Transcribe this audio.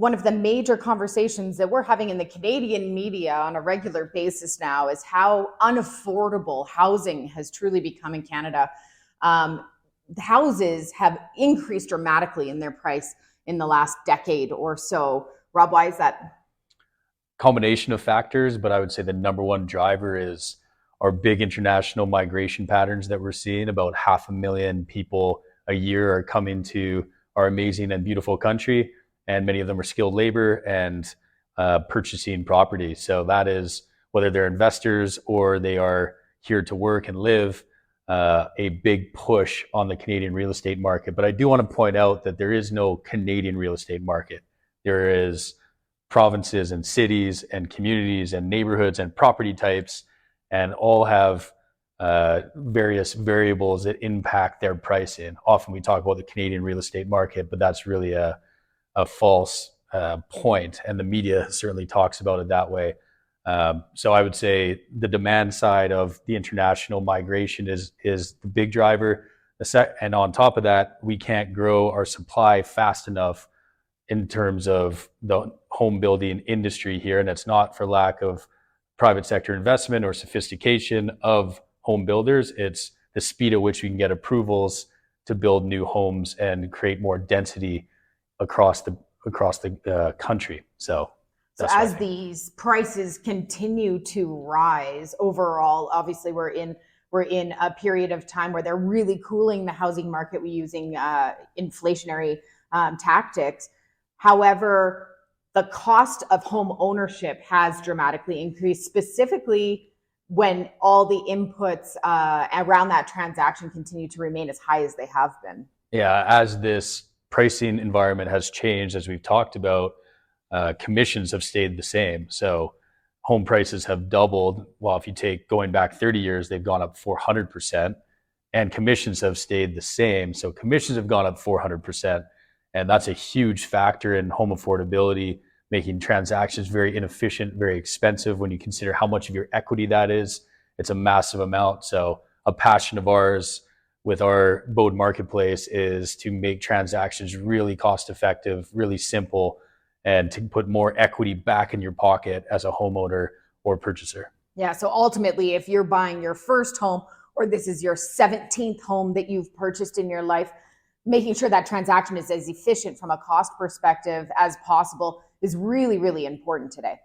one of the major conversations that we're having in the Canadian media on a regular basis now is how unaffordable housing has truly become in Canada. Houses have increased dramatically in their price in the last decade or so. Rob, why is that? Combination of factors, but I would say the number one driver is our big international migration patterns that we're seeing. About 500,000 people a year are coming to our amazing and beautiful country, and many of them are skilled labor and purchasing property. So that is, whether they're investors or they are here to work and live, a big push on the Canadian real estate market. But I do want to point out that there is no Canadian real estate market. There is provinces and cities and communities and neighborhoods and property types, and all have various variables that impact their pricing. Often we talk about the Canadian real estate market, but that's really a false point, and the media certainly talks about it that way. So I would say the demand side of the international migration is the big driver. And on top of that, we can't grow our supply fast enough in terms of the home building industry here. And it's not for lack of private sector investment or sophistication of home builders. It's the speed at which we can get approvals to build new homes and create more density across the country. So as these prices continue to rise overall, obviously we're in a period of time where they're really cooling the housing market. We're using inflationary tactics. However, the cost of home ownership has dramatically increased, specifically when all the inputs around that transaction continue to remain as high as they have been. Yeah, as this pricing environment has changed, as we've talked about, commissions have stayed the same. So home prices have doubled. Well, if you take going back 30 years, they've gone up 400%, and commissions have stayed the same. So commissions have gone up 400%. And that's a huge factor in home affordability, making transactions very inefficient, very expensive when you consider how much of your equity that is. It's a massive amount. So a passion of ours with our Bode Marketplace is to make transactions really cost effective, really simple, and to put more equity back in your pocket as a homeowner or purchaser. Yeah, so ultimately, if you're buying your first home, or this is your 17th home that you've purchased in your life, making sure that transaction is as efficient from a cost perspective as possible is really, really important today.